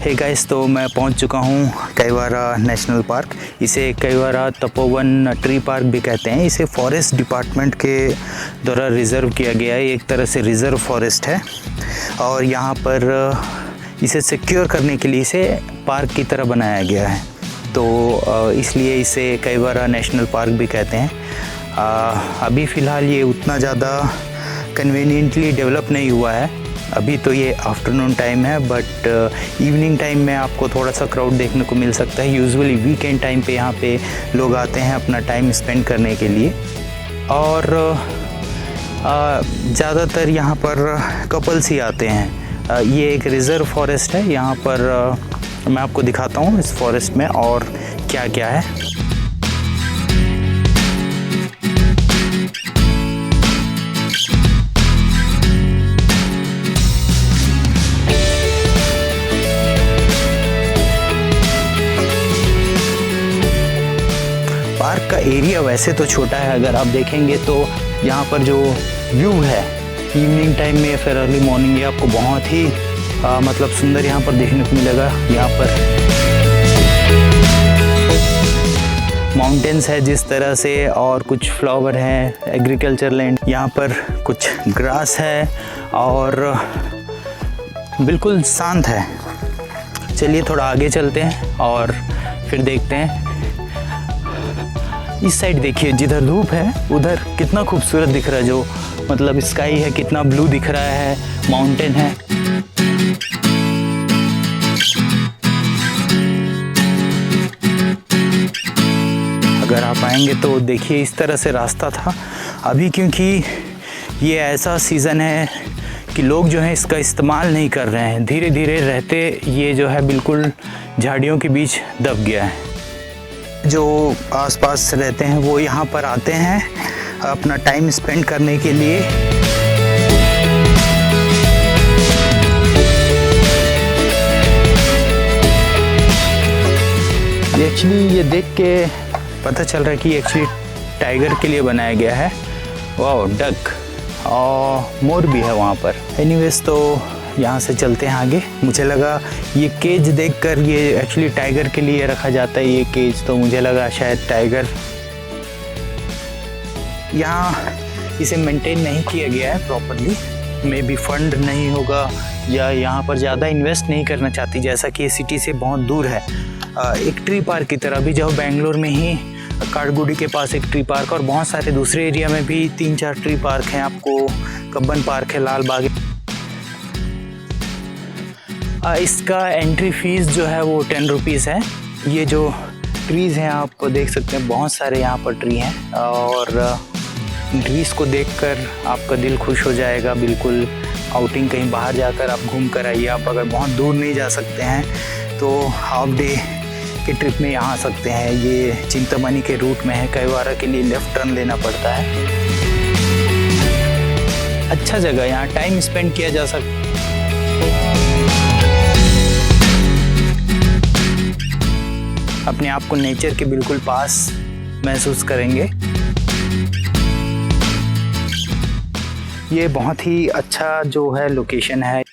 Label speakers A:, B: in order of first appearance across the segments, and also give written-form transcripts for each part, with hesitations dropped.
A: Hey guys, तो मैं पहुंच चुका हूं कैवारा नेशनल पार्क। इसे कैवारा तपोवन ट्री पार्क भी कहते हैं। इसे फॉरेस्ट डिपार्टमेंट के द्वारा रिज़र्व किया गया है। एक तरह से रिज़र्व फॉरेस्ट है और यहां पर इसे सिक्योर करने के लिए इसे पार्क की तरह बनाया गया है, तो इसलिए इसे कैवारा नेशनल पार्क भी कहते हैं। अभी फ़िलहाल ये उतना ज़्यादा कन्वीनियंटली डेवलप नहीं हुआ है। अभी तो ये आफ्टरनून टाइम है, बट इवनिंग टाइम में आपको थोड़ा सा क्राउड देखने को मिल सकता है। यूजुअली वीकेंड टाइम पे यहाँ पे लोग आते हैं अपना टाइम स्पेंड करने के लिए, और ज़्यादातर यहाँ पर कपल्स ही आते हैं। ये एक रिज़र्व फॉरेस्ट है। यहाँ पर मैं आपको दिखाता हूँ इस फॉरेस्ट में और क्या क्या है। पार्क का एरिया वैसे तो छोटा है, अगर आप देखेंगे तो यहाँ पर जो व्यू है इवनिंग टाइम में या फिर अर्ली मॉर्निंग, ये आपको बहुत ही मतलब सुंदर यहाँ पर देखने को मिलेगा। यहाँ पर माउंटेन्स है जिस तरह से, और कुछ फ्लावर हैं, एग्रीकल्चर लैंड, यहाँ पर कुछ ग्रास है और बिल्कुल शांत है। चलिए थोड़ा आगे चलते हैं और फिर देखते हैं। इस साइड देखिए, जिधर धूप है उधर कितना खूबसूरत दिख रहा है, जो मतलब स्काई है कितना ब्लू दिख रहा है, माउंटेन है। अगर आप आएंगे तो देखिए इस तरह से रास्ता था। अभी क्योंकि ये ऐसा सीज़न है कि लोग जो है इसका इस्तेमाल नहीं कर रहे हैं, धीरे धीरे रहते ये जो है बिल्कुल झाड़ियों के बीच दब गया है। जो आसपास रहते हैं वो यहाँ पर आते हैं अपना टाइम स्पेंड करने के लिए। एक्चुअली ये देख के पता चल रहा है कि एक्चुअली टाइगर के लिए बनाया गया है। वाह, डक और मोर भी है वहाँ पर। एनीवेज, तो यहाँ से चलते हैं आगे। मुझे लगा ये केज देखकर ये एक्चुअली टाइगर के लिए रखा जाता है ये केज, तो मुझे लगा शायद टाइगर। यहाँ इसे मेंटेन नहीं किया गया है प्रॉपरली। मे बी फंड नहीं होगा या यहाँ पर ज़्यादा इन्वेस्ट नहीं करना चाहती, जैसा कि ये सिटी से बहुत दूर है। एक ट्री पार्क की तरह भी, जब बेंगलोर में ही काठगुडी के पास एक ट्री पार्क और बहुत सारे दूसरे एरिया में भी 3-4 ट्री पार्क हैं। आपको कब्बन पार्क है, लाल बाग। इसका एंट्री फीस जो है वो 10 रुपीज़ है। ये जो ट्रीज़ हैं आप देख सकते हैं, बहुत सारे यहाँ पर ट्री हैं और ट्रीज़ को देखकर आपका दिल खुश हो जाएगा। बिल्कुल आउटिंग कहीं बाहर जाकर आप घूम कर आइए। आप अगर बहुत दूर नहीं जा सकते हैं तो हाफ डे के ट्रिप में यहाँ आ सकते हैं। ये चिंतामणि के रूट में है। कैवारा के लिए लेफ़्ट टर्न लेना पड़ता है। अच्छा जगह, यहाँ टाइम स्पेंड किया जा सकता है। अपने आप को नेचर के बिल्कुल पास महसूस करेंगे। ये बहुत ही अच्छा जो है लोकेशन है।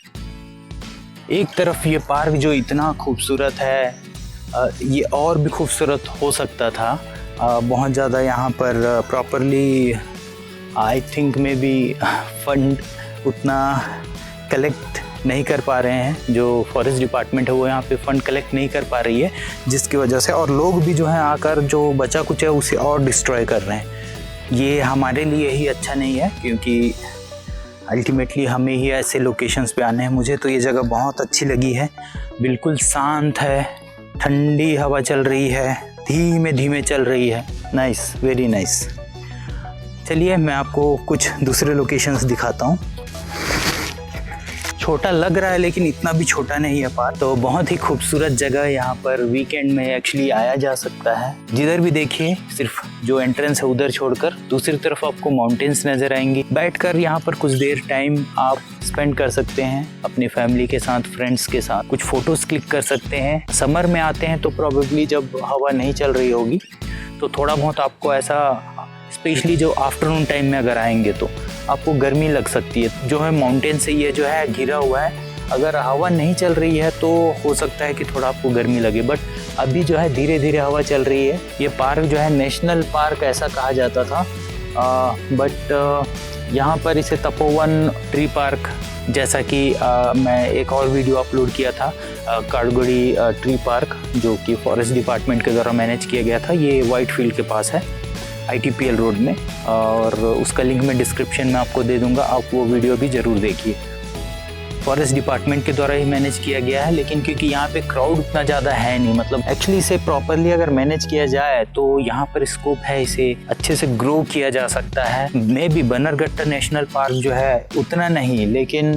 A: एक तरफ ये पार्क जो इतना खूबसूरत है, ये और भी खूबसूरत हो सकता था। बहुत ज़्यादा यहाँ पर प्रॉपरली आई थिंक में भी फंड उतना कलेक्ट नहीं कर पा रहे हैं। जो फॉरेस्ट डिपार्टमेंट है वो यहाँ पे फंड कलेक्ट नहीं कर पा रही है, जिसकी वजह से और लोग भी जो हैं आकर जो बचा कुछ है उसे और डिस्ट्रॉय कर रहे हैं। ये हमारे लिए ही अच्छा नहीं है, क्योंकि अल्टीमेटली हमें ही ऐसे लोकेशंस पे आने हैं। मुझे तो ये जगह बहुत अच्छी लगी है। बिल्कुल शांत है, ठंडी हवा चल रही है, धीमे धीमे चल रही है। Nice, very nice. चलिए मैं आपको कुछ दूसरे लोकेशंस दिखाता हूँ। छोटा लग रहा है लेकिन इतना भी छोटा नहीं है पार्क। तो बहुत ही खूबसूरत जगह, यहाँ पर वीकेंड में एक्चुअली आया जा सकता है। जिधर भी देखिए सिर्फ जो एंट्रेंस है उधर छोड़कर दूसरी तरफ आपको माउंटेन्स नजर आएंगी। बैठकर यहाँ पर कुछ देर टाइम आप स्पेंड कर सकते हैं अपनी फैमिली के साथ, फ्रेंड्स के साथ। कुछ फोटोज क्लिक कर सकते हैं। समर में आते हैं तो प्रॉबेबली जब हवा नहीं चल रही होगी तो थोड़ा बहुत आपको ऐसा, स्पेशली जो आफ्टरनून टाइम में अगर आएंगे तो आपको गर्मी लग सकती है। जो है माउंटेन से ये जो है घिरा हुआ है, अगर हवा नहीं चल रही है तो हो सकता है कि थोड़ा आपको गर्मी लगे, बट अभी जो है धीरे धीरे हवा चल रही है। ये पार्क जो है नेशनल पार्क ऐसा कहा जाता था, बट यहाँ पर इसे तपोवन ट्री पार्क, जैसा कि मैं एक और वीडियो अपलोड किया था काड़गुड़ी ट्री पार्क, जो कि फॉरेस्ट डिपार्टमेंट के द्वारा मैनेज किया गया था। ये वाइट फील्ड के पास है ITPL रोड में, और उसका लिंक मैं डिस्क्रिप्शन में आपको दे दूंगा, आप वो वीडियो भी ज़रूर देखिए। फॉरेस्ट डिपार्टमेंट के द्वारा ही मैनेज किया गया है, लेकिन क्योंकि यहाँ पे क्राउड उतना ज़्यादा है नहीं, मतलब एक्चुअली इसे प्रॉपरली अगर मैनेज किया जाए तो यहाँ पर स्कोप है, इसे अच्छे से ग्रो किया जा सकता है। May be Bannerghatta national park जो है उतना नहीं, लेकिन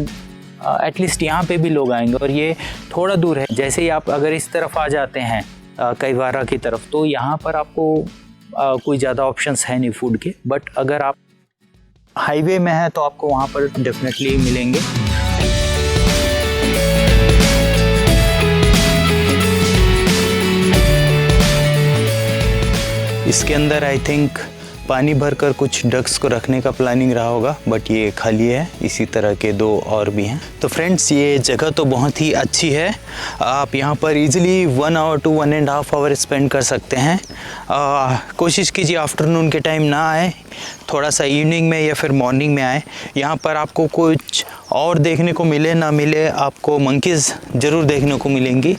A: एटलीस्ट यहाँ पे भी लोग आएंगे। और ये थोड़ा दूर है, जैसे ही आप अगर इस तरफ आ जाते हैं कैवारा की तरफ, तो यहाँ पर आपको कोई ज़्यादा ऑप्शंस है नहीं फूड के, बट अगर आप हाईवे में हैं तो आपको वहाँ पर डेफिनेटली मिलेंगे। इसके अंदर आई थिंक पानी भरकर कुछ डक्स को रखने का प्लानिंग रहा होगा, बट ये खाली है। इसी तरह के 2 और भी हैं। तो फ्रेंड्स, ये जगह तो बहुत ही अच्छी है। आप यहाँ पर easily 1 hour to 1.5 hour spend कर सकते हैं। कोशिश कीजिए आफ्टरनून के टाइम ना आए, थोड़ा सा इवनिंग में या फिर मॉर्निंग में आए। यहाँ पर आपको कुछ और देखने को मिले ना मिले, आपको मंकीज़ ज़रूर देखने को मिलेंगी।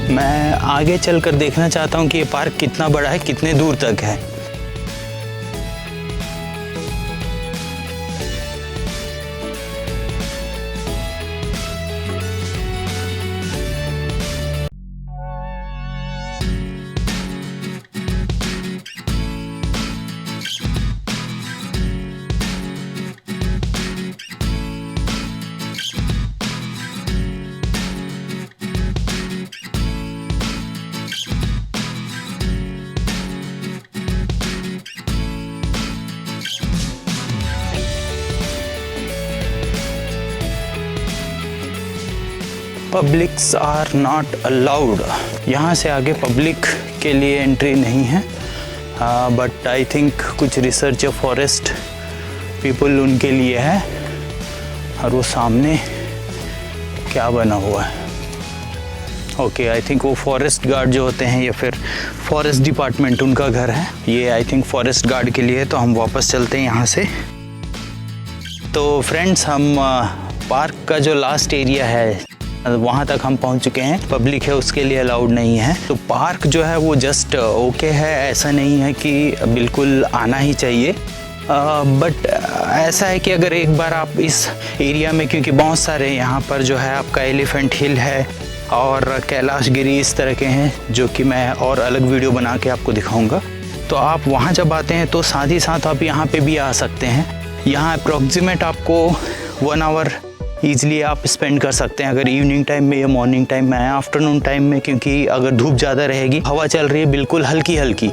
A: मैं आगे चलकर देखना चाहता हूँ कि ये पार्क कितना बड़ा है, कितने दूर तक है। Publics are not allowed. यहाँ से आगे पब्लिक के लिए एंट्री नहीं है, बट आई थिंक कुछ रिसर्च फॉरेस्ट पीपल उनके लिए है। और वो सामने क्या बना हुआ है, ओके, आई थिंक वो फॉरेस्ट गार्ड जो होते हैं या फिर फॉरेस्ट डिपार्टमेंट, उनका घर है ये। आई थिंक फॉरेस्ट गार्ड के लिए। तो हम वापस चलते हैं यहाँ से। तो फ्रेंड्स, हम पार्क का जो लास्ट एरिया है वहाँ तक हम पहुँच चुके हैं। पब्लिक है उसके लिए अलाउड नहीं है। तो पार्क जो है वो जस्ट ओके है, ऐसा नहीं है कि बिल्कुल आना ही चाहिए। बट ऐसा है कि अगर एक बार आप इस एरिया में, क्योंकि बहुत सारे यहाँ पर जो है आपका एलिफेंट हिल है और कैलाश गिरी इस तरह के हैं, जो कि मैं और अलग वीडियो बना के आपको दिखाऊंगा। तो आप वहाँ जब आते हैं तो साथ ही साथ आप यहाँ पे भी आ सकते हैं। यहाँ अप्रॉक्सीमेट आपको 1 आवर ईज़िली आप स्पेंड कर सकते हैं अगर इवनिंग टाइम में या मॉर्निंग टाइम में आए। आफ्टरनून टाइम में क्योंकि अगर धूप ज़्यादा रहेगी, हवा चल रही है बिल्कुल हल्की हल्की।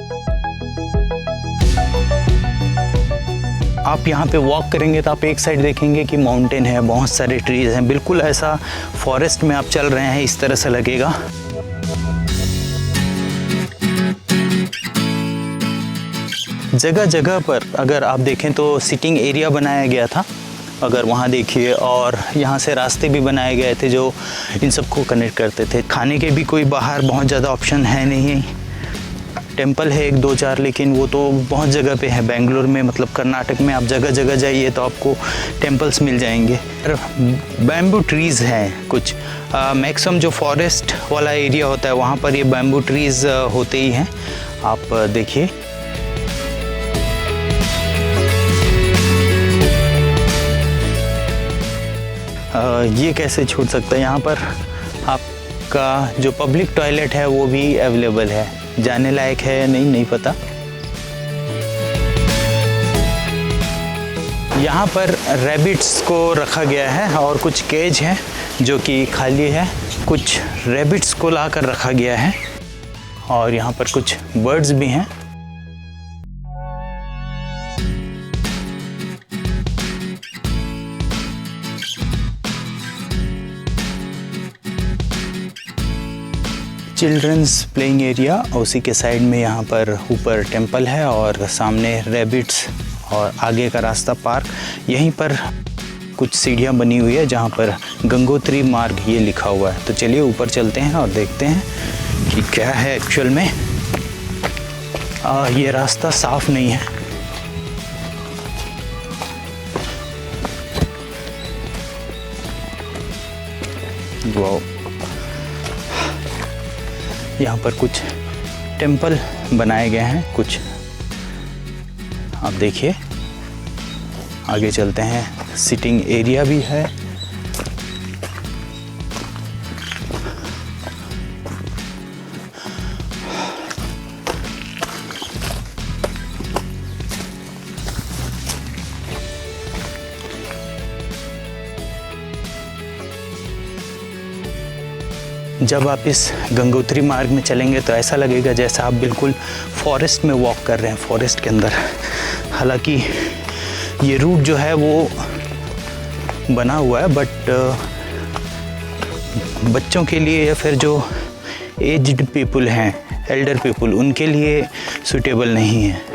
A: आप यहाँ पे वॉक करेंगे तो आप एक साइड देखेंगे कि माउंटेन है, बहुत सारे ट्रीज़ हैं, बिल्कुल ऐसा फॉरेस्ट में आप चल रहे हैं इस तरह से लगेगा। जगह जगह पर अगर आप देखें तो सिटिंग एरिया बनाया गया था, अगर वहाँ देखिए, और यहाँ से रास्ते भी बनाए गए थे जो इन सबको कनेक्ट करते थे। खाने के भी कोई बाहर बहुत ज़्यादा ऑप्शन है नहीं। टेंपल है 1 2 4, लेकिन वो तो बहुत जगह पे है। बेंगलोर में मतलब कर्नाटक में आप जगह जगह जाइए तो आपको टेंपल्स मिल जाएंगे। बैम्बू ट्रीज़ हैं कुछ, मैक्सिमम जो फॉरेस्ट वाला एरिया होता है वहाँ पर ये बैम्बू ट्रीज़ होते ही हैं। आप देखिए, ये कैसे छूट सकता है। यहाँ पर आपका जो पब्लिक टॉयलेट है वो भी अवेलेबल है, जाने लायक है या नहीं पता। यहाँ पर रैबिट्स को रखा गया है और कुछ केज है जो कि खाली है, कुछ रैबिट्स को ला कर रखा गया है और यहाँ पर कुछ बर्ड्स भी हैं। चिल्ड्रंस प्लेइंग एरिया, उसी के साइड में यहाँ पर ऊपर टेंपल है और सामने रैबिट्स और आगे का रास्ता पार्क। यहीं पर कुछ सीढ़ियाँ बनी हुई है जहाँ पर गंगोत्री मार्ग ये लिखा हुआ है। तो चलिए ऊपर चलते हैं और देखते हैं कि क्या है एक्चुअल में। ये रास्ता साफ नहीं है। वाह, यहाँ पर कुछ टेंपल बनाए गए हैं कुछ, आप देखिए। आगे चलते हैं, सिटिंग एरिया भी है। जब आप इस गंगोत्री मार्ग में चलेंगे तो ऐसा लगेगा जैसा आप बिल्कुल फॉरेस्ट में वॉक कर रहे हैं, फॉरेस्ट के अंदर। हालांकि ये रूट जो है वो बना हुआ है, बट बच्चों के लिए या फिर जो एज्ड पीपल हैं, एल्डर पीपल, उनके लिए सूटेबल नहीं है।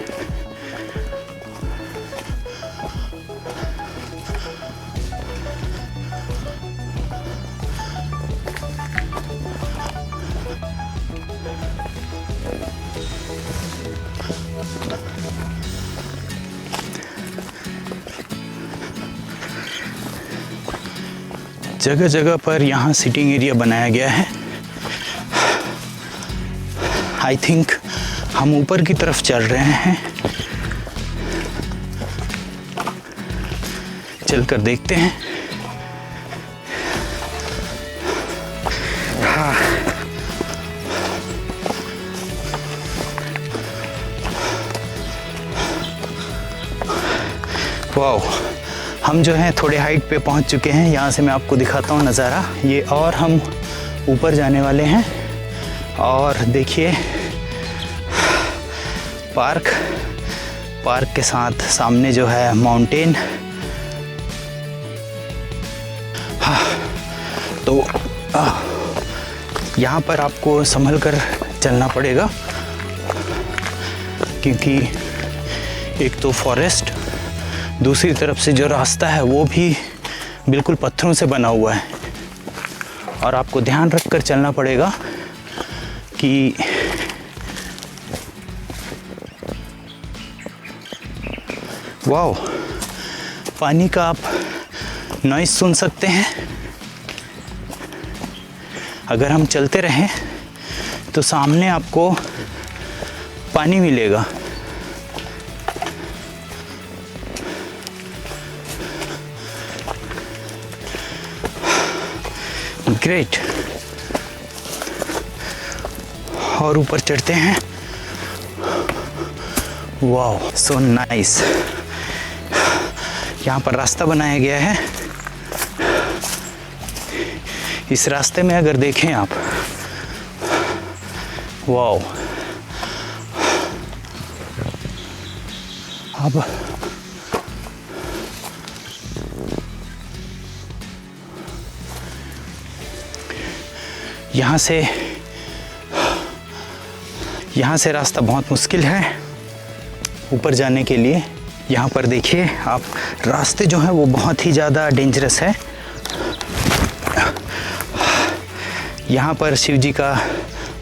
A: जगह जगह पर यहाँ सिटिंग एरिया बनाया गया है। आई थिंक हम ऊपर की तरफ चल रहे हैं, चलकर देखते हैं। हाँ, वाह, हम जो हैं थोड़े हाइट पे पहुंच चुके हैं। यहाँ से मैं आपको दिखाता हूँ नज़ारा ये, और हम ऊपर जाने वाले हैं। और देखिए पार्क के साथ सामने जो है माउंटेन। हाँ, तो यहाँ पर आपको संभल कर चलना पड़ेगा, क्योंकि एक तो फॉरेस्ट, दूसरी तरफ से जो रास्ता है वो भी बिल्कुल पत्थरों से बना हुआ है। और आपको ध्यान रख कर चलना पड़ेगा कि वाओ, पानी का आप नॉइज़ सुन सकते हैं। अगर हम चलते रहें तो सामने आपको पानी मिलेगा। ग्रेट। और ऊपर चढ़ते हैं। Wow, so nice. यहाँ पर रास्ता बनाया गया है। इस रास्ते में अगर देखें आप, वाओ, अब यहाँ से रास्ता बहुत मुश्किल है ऊपर जाने के लिए। यहाँ पर देखिए आप, रास्ते जो हैं वो बहुत ही ज़्यादा डेंजरस है। यहाँ पर शिव जी का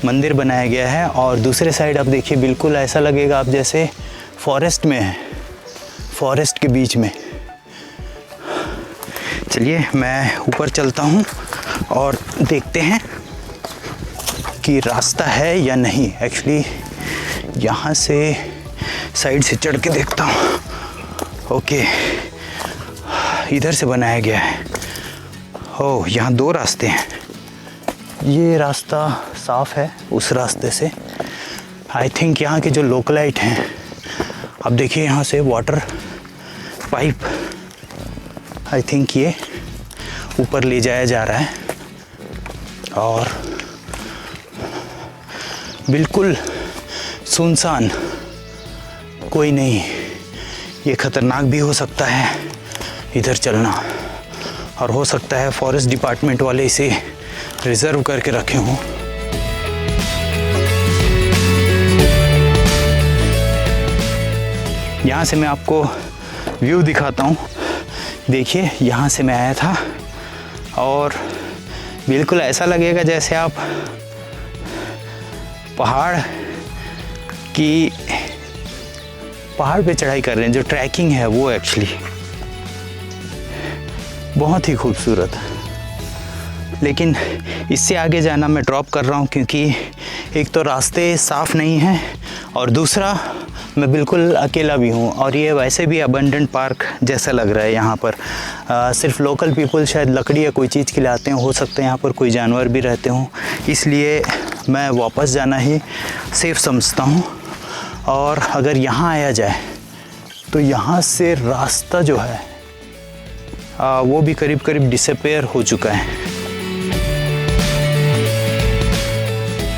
A: मंदिर बनाया गया है और दूसरे साइड आप देखिए बिल्कुल ऐसा लगेगा आप जैसे फॉरेस्ट में है, फॉरेस्ट के बीच में। चलिए मैं ऊपर चलता हूँ और देखते हैं कि रास्ता है या नहीं। एक्चुअली यहाँ से साइड से चढ़ के देखता हूँ। ओके, इधर से बनाया गया है। ओह, यहाँ 2 रास्ते हैं। ये रास्ता साफ़ है उस रास्ते से। आई थिंक यहाँ के जो लोकलाइट हैं, अब देखिए यहाँ से वाटर पाइप आई थिंक ये ऊपर ले जाया जा रहा है और बिल्कुल सुनसान, कोई नहीं। ये ख़तरनाक भी हो सकता है इधर चलना, और हो सकता है फॉरेस्ट डिपार्टमेंट वाले इसे रिज़र्व करके रखे हों। यहाँ से मैं आपको व्यू दिखाता हूँ। देखिए यहाँ से मैं आया था और बिल्कुल ऐसा लगेगा जैसे आप पहाड़ पे चढ़ाई कर रहे हैं। जो ट्रैकिंग है वो एक्चुअली बहुत ही खूबसूरत। लेकिन इससे आगे जाना मैं ड्रॉप कर रहा हूँ क्योंकि एक तो रास्ते साफ़ नहीं हैं और दूसरा मैं बिल्कुल अकेला भी हूँ। और ये वैसे भी अबंडेंट पार्क जैसा लग रहा है। यहाँ पर सिर्फ लोकल पीपल शायद लकड़ी या कोई चीज़ के लिए आते हैं। हो सकता है यहाँ पर कोई जानवर भी रहते हों, इसलिए मैं वापस जाना ही सेफ़ समझता हूँ। और अगर यहाँ आया जाए तो यहाँ से रास्ता जो है वो भी करीब करीब डिसअपेयर हो चुका है,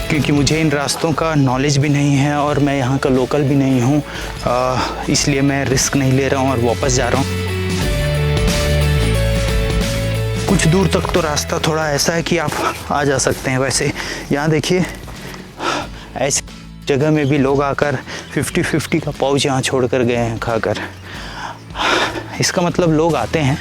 A: क्योंकि मुझे इन रास्तों का नॉलेज भी नहीं है और मैं यहाँ का लोकल भी नहीं हूँ। इसलिए मैं रिस्क नहीं ले रहा हूँ और वापस जा रहा हूँ। कुछ दूर तक तो रास्ता थोड़ा ऐसा है कि आप आ जा सकते हैं। वैसे यहाँ देखिए, ऐसी जगह में भी लोग आकर 50-50 का पाउच यहाँ छोड़ कर गए हैं खाकर। इसका मतलब लोग आते हैं।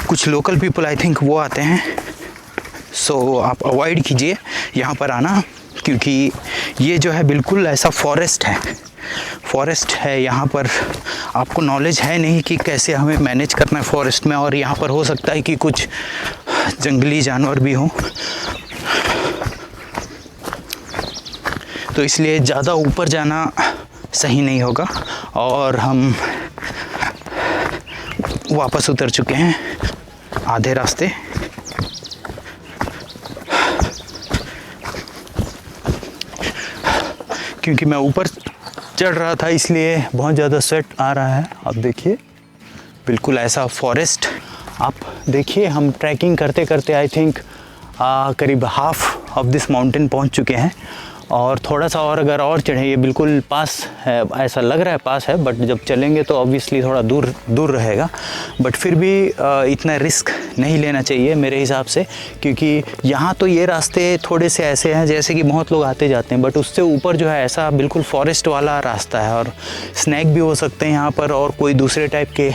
A: कुछ लोकल पीपल आई थिंक वो आते हैं, सो आप अवॉइड कीजिए यहाँ पर आना, क्योंकि ये जो है बिल्कुल ऐसा फॉरेस्ट है। यहाँ पर आपको नॉलेज है नहीं कि कैसे हमें मैनेज करना है फॉरेस्ट में, और यहाँ पर हो सकता है कि कुछ जंगली जानवर भी हों, तो इसलिए ज़्यादा ऊपर जाना सही नहीं होगा। और हम वापस उतर चुके हैं आधे रास्ते। क्योंकि मैं ऊपर चढ़ रहा था इसलिए बहुत ज़्यादा स्वेट आ रहा है। आप देखिए बिल्कुल ऐसा फॉरेस्ट। आप देखिए हम ट्रैकिंग करते करते आई थिंक करीब हाफ ऑफ दिस माउंटेन पहुंच चुके हैं, और थोड़ा सा और अगर और चढ़े, ये बिल्कुल पास है, ऐसा लग रहा है पास है, बट जब चलेंगे तो ऑब्वियसली थोड़ा दूर रहेगा। बट फिर भी इतना रिस्क नहीं लेना चाहिए मेरे हिसाब से, क्योंकि यहाँ तो ये रास्ते थोड़े से ऐसे हैं जैसे कि बहुत लोग आते जाते हैं, बट उससे ऊपर जो है ऐसा बिल्कुल फॉरेस्ट वाला रास्ता है, और स्नैक भी हो सकते हैं यहाँ पर, और कोई दूसरे टाइप के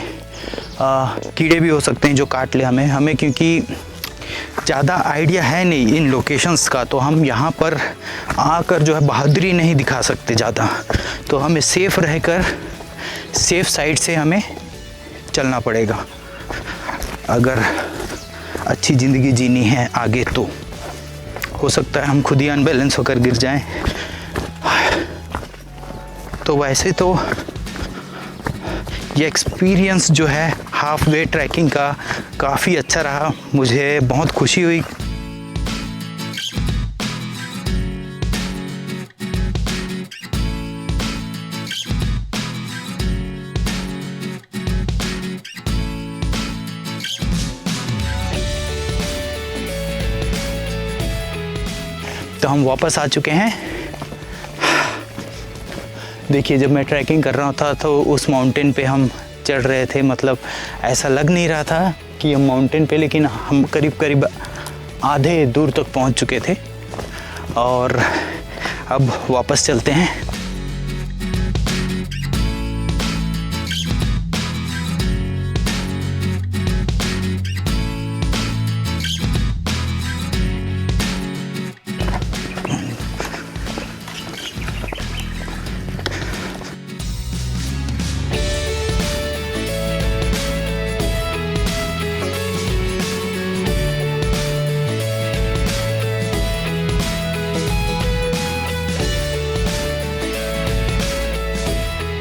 A: कीड़े भी हो सकते हैं जो काट ले हमें क्योंकि ज़्यादा आइडिया है नहीं इन लोकेशंस का, तो हम यहाँ पर आकर जो है बहादुरी नहीं दिखा सकते ज़्यादा। तो हमें सेफ़ रहकर सेफ़ साइड से हमें चलना पड़ेगा अगर अच्छी ज़िंदगी जीनी है आगे। तो हो सकता है हम खुद ही अनबैलेंस होकर गिर जाएं। तो वैसे तो ये एक्सपीरियंस जो है हाफ वे ट्रैकिंग का काफ़ी अच्छा रहा, मुझे बहुत खुशी हुई। तो हम वापस आ चुके हैं। देखिए, जब मैं ट्रैकिंग कर रहा था तो उस माउंटेन पे हम चढ़ रहे थे, मतलब ऐसा लग नहीं रहा था कि हम माउंटेन पे, लेकिन हम करीब करीब आधे दूर तक पहुंच चुके थे। और अब वापस चलते हैं।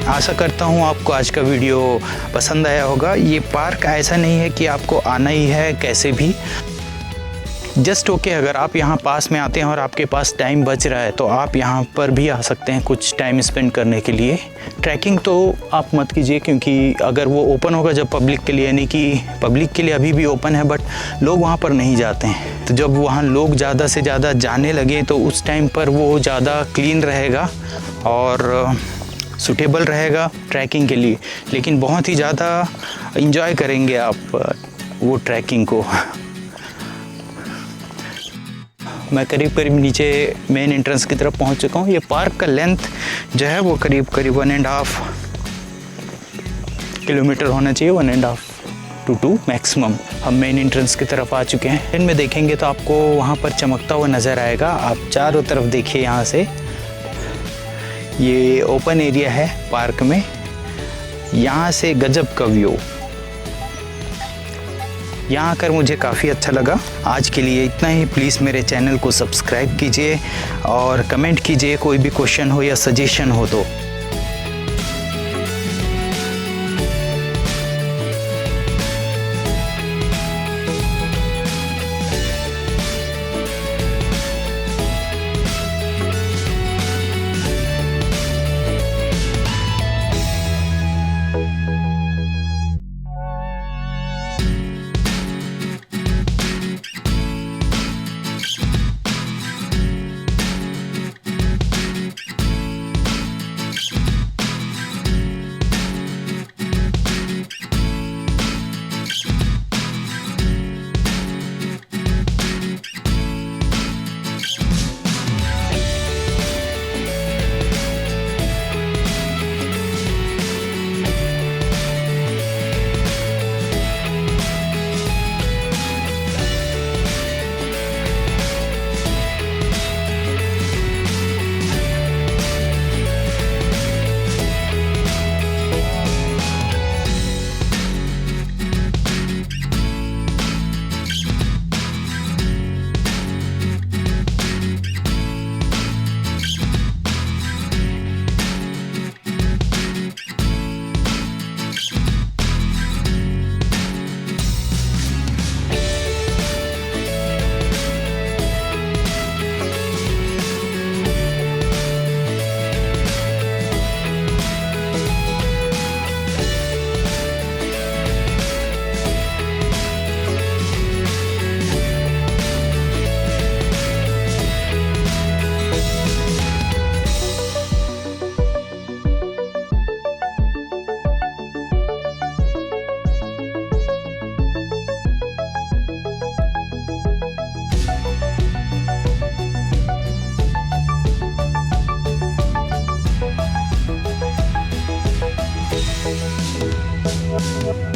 A: आशा करता हूँ आपको आज का वीडियो पसंद आया होगा। ये पार्क ऐसा नहीं है कि आपको आना ही है कैसे भी, जस्ट ओके। अगर आप यहाँ पास में आते हैं और आपके पास टाइम बच रहा है तो आप यहाँ पर भी आ सकते हैं कुछ टाइम स्पेंड करने के लिए। ट्रैकिंग तो आप मत कीजिए, क्योंकि अगर वो ओपन होगा जब पब्लिक के लिए, यानी कि पब्लिक के लिए अभी भी ओपन है बट लोग वहाँ पर नहीं जाते हैं, तो जब वहाँ लोग ज़्यादा से ज़्यादा जाने लगे तो उस टाइम पर वो ज़्यादा क्लीन रहेगा और सूटेबल रहेगा ट्रैकिंग के लिए। लेकिन बहुत ही ज़्यादा इंजॉय करेंगे आप वो ट्रैकिंग को। मैं करीब करीब नीचे मेन एंट्रेंस की तरफ पहुंच चुका हूं। ये पार्क का लेंथ जो है वो करीब करीब 1.5 किलोमीटर होना चाहिए, 1.5 to 2 मैक्सिमम। हम मेन एंट्रेंस की तरफ आ चुके हैं। इनमें देखेंगे तो आपको वहाँ पर चमकता हुआ नज़र आएगा। आप चारों तरफ देखिए, यहाँ से ये ओपन एरिया है पार्क में, यहाँ से गजब का व्यू। यहाँ आकर मुझे काफ़ी अच्छा लगा। आज के लिए इतना ही। प्लीज़ मेरे चैनल को सब्सक्राइब कीजिए और कमेंट कीजिए कोई भी क्वेश्चन हो या सजेशन हो तो।
B: Thank you.